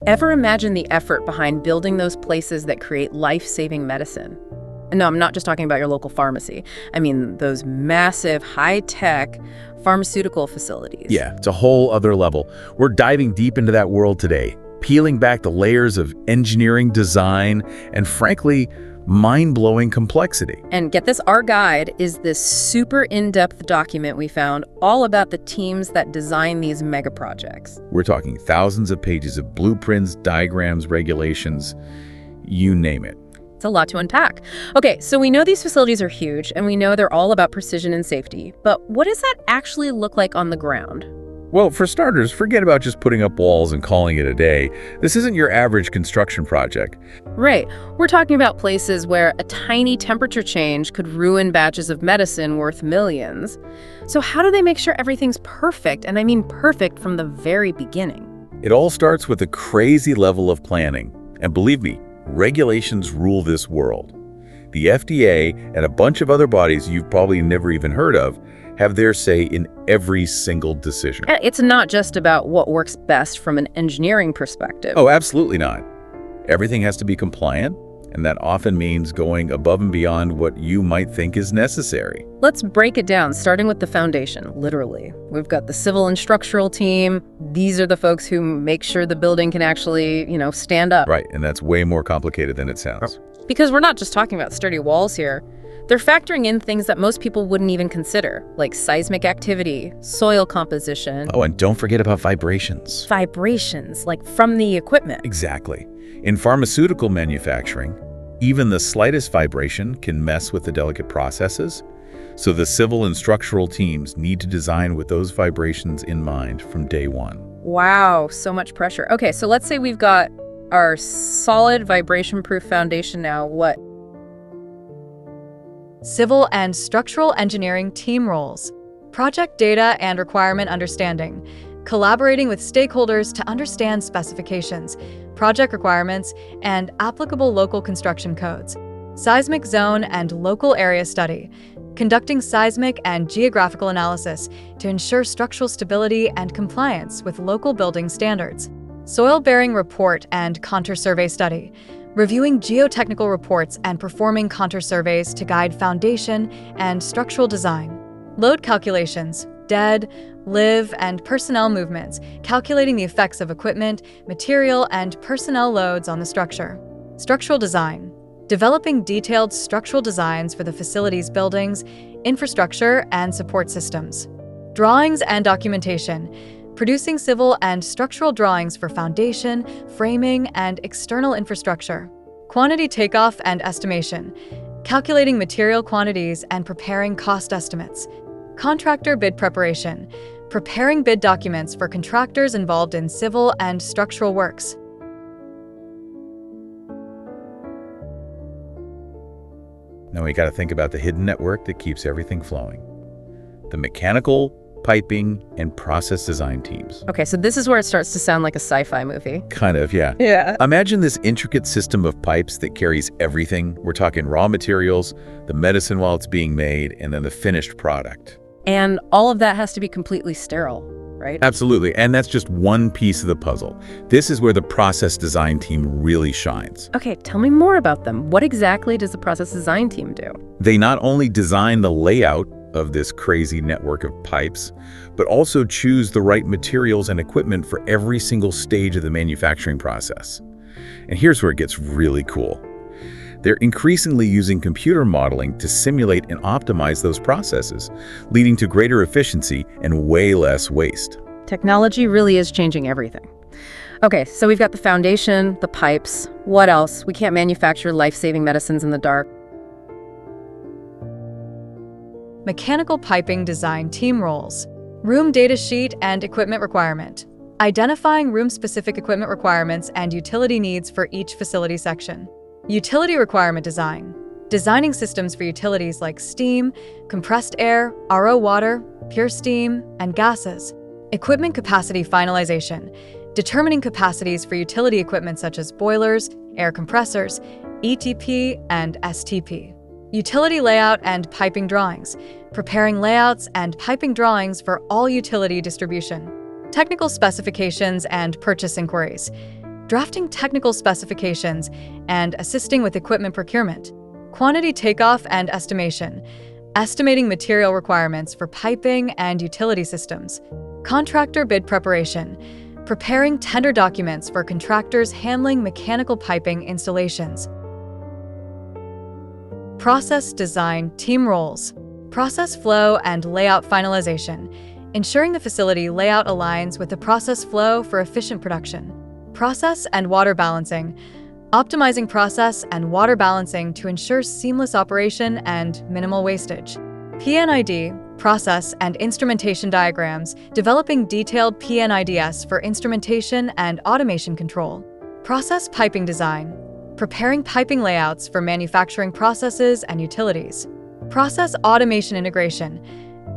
Ever imagine the effort behind building those places that create life-saving medicine? And no, I'm not just talking about your local pharmacy. I mean those massive, high-tech pharmaceutical facilities. Yeah, it's a whole other level. We're diving deep into that world today, peeling back the layers of engineering, design, and frankly, mind-blowing complexity. And get this, our guide is this super in-depth document we found all about the teams that design these mega projects. We're talking thousands of pages of blueprints, diagrams, regulations, you name it. It's a lot to unpack. Okay, so we know these facilities are huge, and we know they're all about precision and safety, but what does that actually look like on the ground? Well, for starters, forget about just putting up walls and calling it a day. This isn't your average construction project. Right. We're talking about places where a tiny temperature change could ruin batches of medicine worth millions. So how do they make sure everything's perfect? And I mean perfect from the very beginning. It all starts with a crazy level of planning. And believe me, regulations rule this world. The FDA and a bunch of other bodies you've probably never even heard of have their say in every single decision. It's not just about what works best from an engineering perspective. Oh, absolutely not. Everything has to be compliant, and that often means going above and beyond what you might think is necessary. Let's break it down, starting with the foundation, literally. We've got the civil and structural team. These are the folks who make sure the building can actually, stand up. Right, and that's way more complicated than it sounds. Because we're not just talking about sturdy walls here. They're factoring in things that most people wouldn't even consider, like seismic activity, soil composition. Oh, and don't forget about vibrations. Vibrations, like from the equipment. Exactly. In pharmaceutical manufacturing, even the slightest vibration can mess with the delicate processes. So the civil and structural teams need to design with those vibrations in mind from day one. Wow, so much pressure. Okay, so let's say we've got our solid vibration-proof foundation now. What? Civil and structural engineering team roles, project data and requirement understanding, collaborating with stakeholders to understand specifications, project requirements, and applicable local construction codes, seismic zone and local area study, conducting seismic and geographical analysis to ensure structural stability and compliance with local building standards, soil-bearing report and contour survey study, reviewing geotechnical reports and performing contour surveys to guide foundation and structural design. Load calculations, dead, live, and personnel movements, calculating the effects of equipment, material, and personnel loads on the structure. Structural design, developing detailed structural designs for the facility's buildings, infrastructure, and support systems. Drawings and documentation, producing civil and structural drawings for foundation, framing, and external infrastructure. Quantity takeoff and estimation, calculating material quantities and preparing cost estimates. Contractor bid preparation, preparing bid documents for contractors involved in civil and structural works. Now we got to think about the hidden network that keeps everything flowing. The mechanical, piping, and process design teams. Okay, so this is where it starts to sound like a sci-fi movie. Kind of, yeah. Yeah. Imagine this intricate system of pipes that carries everything. We're talking raw materials, the medicine while it's being made, and then the finished product. And all of that has to be completely sterile, right? Absolutely, and that's just one piece of the puzzle. This is where the process design team really shines. Okay, tell me more about them. What exactly does the process design team do? They not only design the layout of this crazy network of pipes, but also choose the right materials and equipment for every single stage of the manufacturing process. And here's where it gets really cool. They're increasingly using computer modeling to simulate and optimize those processes, leading to greater efficiency and way less waste. Technology really is changing everything. Okay, so we've got the foundation, the pipes. What else? We can't manufacture life-saving medicines in the dark. Mechanical piping design team roles, room data sheet and equipment requirement, identifying room-specific equipment requirements and utility needs for each facility section. Utility requirement design, designing systems for utilities like steam, compressed air, RO water, pure steam, and gases. Equipment capacity finalization, determining capacities for utility equipment such as boilers, air compressors, ETP, and STP. Utility layout and piping drawings, preparing layouts and piping drawings for all utility distribution. Technical specifications and purchase inquiries, drafting technical specifications, and assisting with equipment procurement. Quantity takeoff and estimation, estimating material requirements for piping and utility systems. Contractor bid preparation, preparing tender documents for contractors handling mechanical piping installations. Process design team roles, process flow and layout finalization, ensuring the facility layout aligns with the process flow for efficient production. Process and water balancing, optimizing process and water balancing to ensure seamless operation and minimal wastage. PNID, process and instrumentation diagrams, developing detailed PNIDs for instrumentation and automation control. Process piping design, preparing piping layouts for manufacturing processes and utilities. Process automation integration,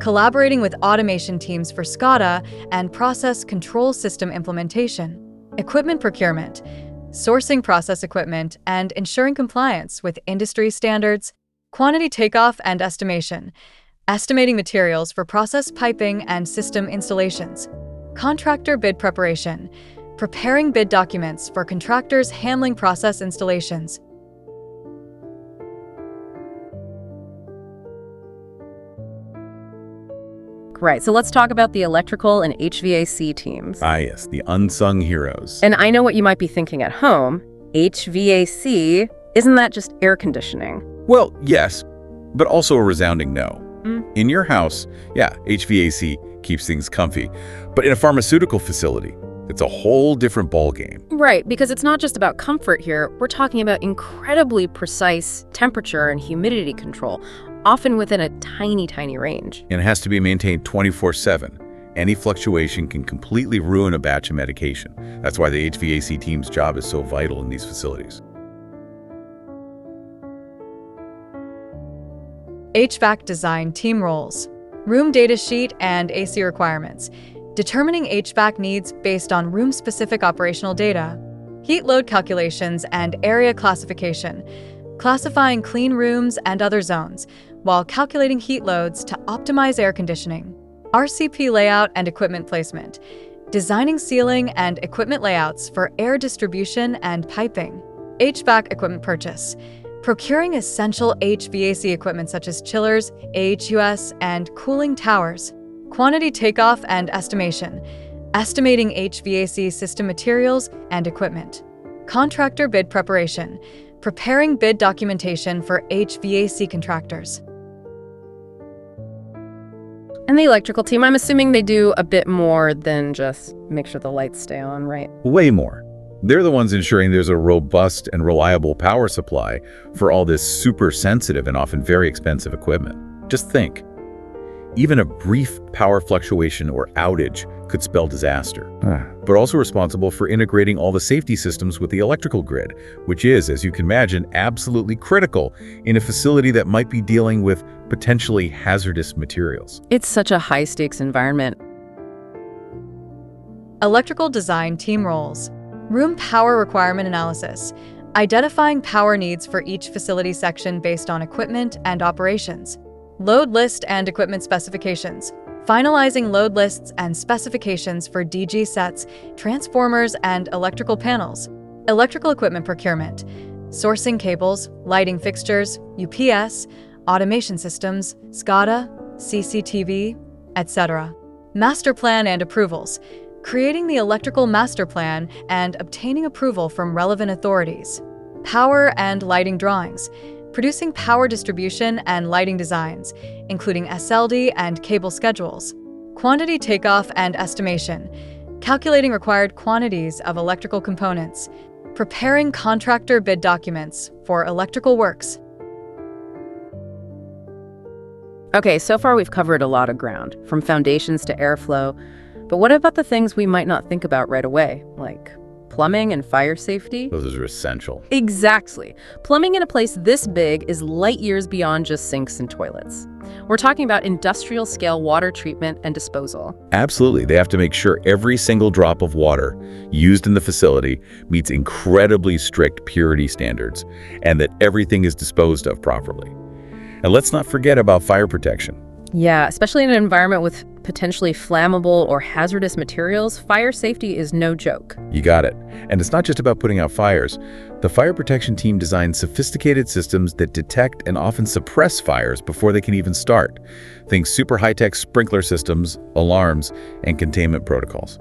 collaborating with automation teams for SCADA and process control system implementation. Equipment procurement, sourcing process equipment and ensuring compliance with industry standards. Quantity takeoff and estimation, estimating materials for process piping and system installations. Contractor bid preparation, preparing bid documents for contractors handling process installations. Right, so let's talk about the electrical and HVAC teams. Ah, yes, the unsung heroes. And I know what you might be thinking at home. HVAC, isn't that just air conditioning? Well, yes, but also a resounding no. In your house, yeah, HVAC keeps things comfy. But in a pharmaceutical facility, it's a whole different ballgame. Right, because it's not just about comfort here. We're talking about incredibly precise temperature and humidity control, often within a tiny, tiny range. And it has to be maintained 24/7. Any fluctuation can completely ruin a batch of medication. That's why the HVAC team's job is so vital in these facilities. HVAC design team roles, room data sheet and AC requirements, determining HVAC needs based on room-specific operational data, heat load calculations and area classification, classifying clean rooms and other zones, while calculating heat loads to optimize air conditioning. RCP layout and equipment placement, designing ceiling and equipment layouts for air distribution and piping. HVAC equipment purchase, procuring essential HVAC equipment such as chillers, AHUS, and cooling towers. Quantity takeoff and estimation, estimating HVAC system materials and equipment. Contractor bid preparation, preparing bid documentation for HVAC contractors. And the electrical team, I'm assuming they do a bit more than just make sure the lights stay on, right? Way more. They're the ones ensuring there's a robust and reliable power supply for all this super sensitive and often very expensive equipment. Just think, even a brief power fluctuation or outage could spell disaster. But also responsible for integrating all the safety systems with the electrical grid, which is, as you can imagine, absolutely critical in a facility that might be dealing with potentially hazardous materials. It's such a high-stakes environment. Electrical design team roles, room power requirement analysis, identifying power needs for each facility section based on equipment and operations. Load list and equipment specifications, finalizing load lists and specifications for DG sets, transformers, and electrical panels. Electrical equipment procurement, sourcing cables, lighting fixtures, UPS, automation systems, SCADA, CCTV, etc. Master plan and approvals, creating the electrical master plan and obtaining approval from relevant authorities. Power and lighting drawings, producing power distribution and lighting designs, including SLD and cable schedules. Quantity takeoff and estimation, calculating required quantities of electrical components. Preparing contractor bid documents for electrical works. Okay, so far we've covered a lot of ground, from foundations to airflow. But what about the things we might not think about right away, like plumbing and fire safety? Those are essential. Exactly. Plumbing in a place this big is light years beyond just sinks and toilets. We're talking about industrial-scale water treatment and disposal. Absolutely. They have to make sure every single drop of water used in the facility meets incredibly strict purity standards and that everything is disposed of properly. And let's not forget about fire protection. Yeah, especially in an environment with potentially flammable or hazardous materials, fire safety is no joke. You got it. And it's not just about putting out fires. The fire protection team designs sophisticated systems that detect and often suppress fires before they can even start. Think super high-tech sprinkler systems, alarms, and containment protocols.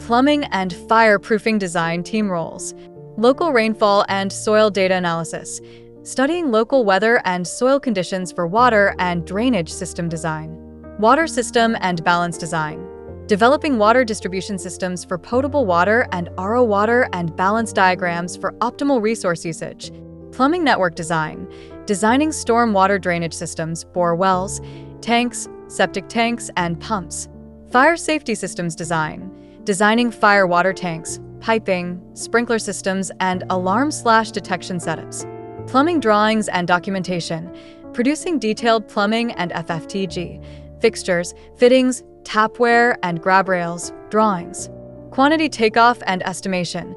Plumbing and fireproofing design team roles. Local rainfall and soil data analysis. Studying local weather and soil conditions for water and drainage system design. Water system and balance design. Developing water distribution systems for potable water and RO water and balance diagrams for optimal resource usage. Plumbing network design. Designing storm water drainage systems for wells, tanks, septic tanks, and pumps. Fire safety systems design. Designing fire water tanks, piping, sprinkler systems, and alarm/detection setups. Plumbing drawings and documentation. Producing detailed plumbing and FFTG, fixtures, fittings, tapware, and grab rails, drawings. Quantity takeoff and estimation.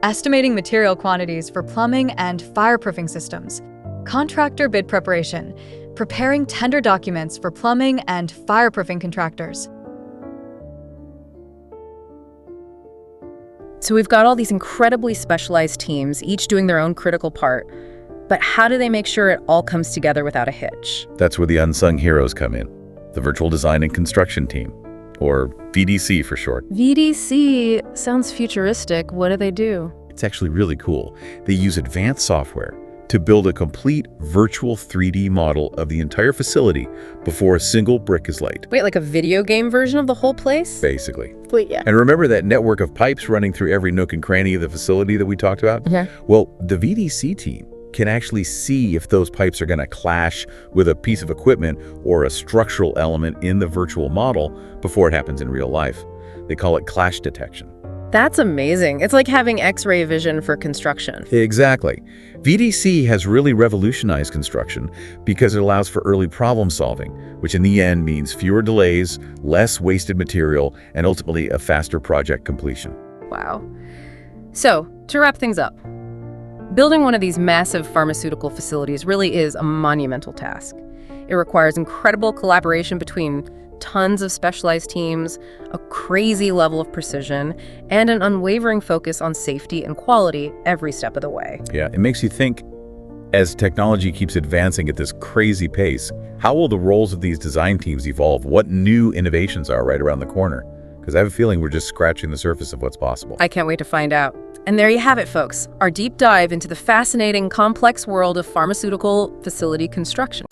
Estimating material quantities for plumbing and fireproofing systems. Contractor bid preparation. Preparing tender documents for plumbing and fireproofing contractors. So we've got all these incredibly specialized teams, each doing their own critical part. But how do they make sure it all comes together without a hitch? That's where the unsung heroes come in. The Virtual Design and Construction Team, or VDC for short. VDC sounds futuristic. What do they do? It's actually really cool. They use advanced software to build a complete virtual 3D model of the entire facility before a single brick is laid. Wait, like a video game version of the whole place? Basically. Wait, yeah. And remember that network of pipes running through every nook and cranny of the facility that we talked about? Yeah. Well, the VDC team can actually see if those pipes are going to clash with a piece of equipment or a structural element in the virtual model before it happens in real life. They call it clash detection. That's amazing. It's like having X-ray vision for construction. Exactly. VDC has really revolutionized construction because it allows for early problem solving, which in the end means fewer delays, less wasted material, and ultimately a faster project completion. Wow. So, to wrap things up, building one of these massive pharmaceutical facilities really is a monumental task. It requires incredible collaboration between tons of specialized teams, a crazy level of precision, and an unwavering focus on safety and quality every step of the way. Yeah, it makes you think, as technology keeps advancing at this crazy pace, how will the roles of these design teams evolve? What new innovations are right around the corner? Because I have a feeling we're just scratching the surface of what's possible. I can't wait to find out. And there you have it, folks, our deep dive into the fascinating, complex world of pharmaceutical facility construction.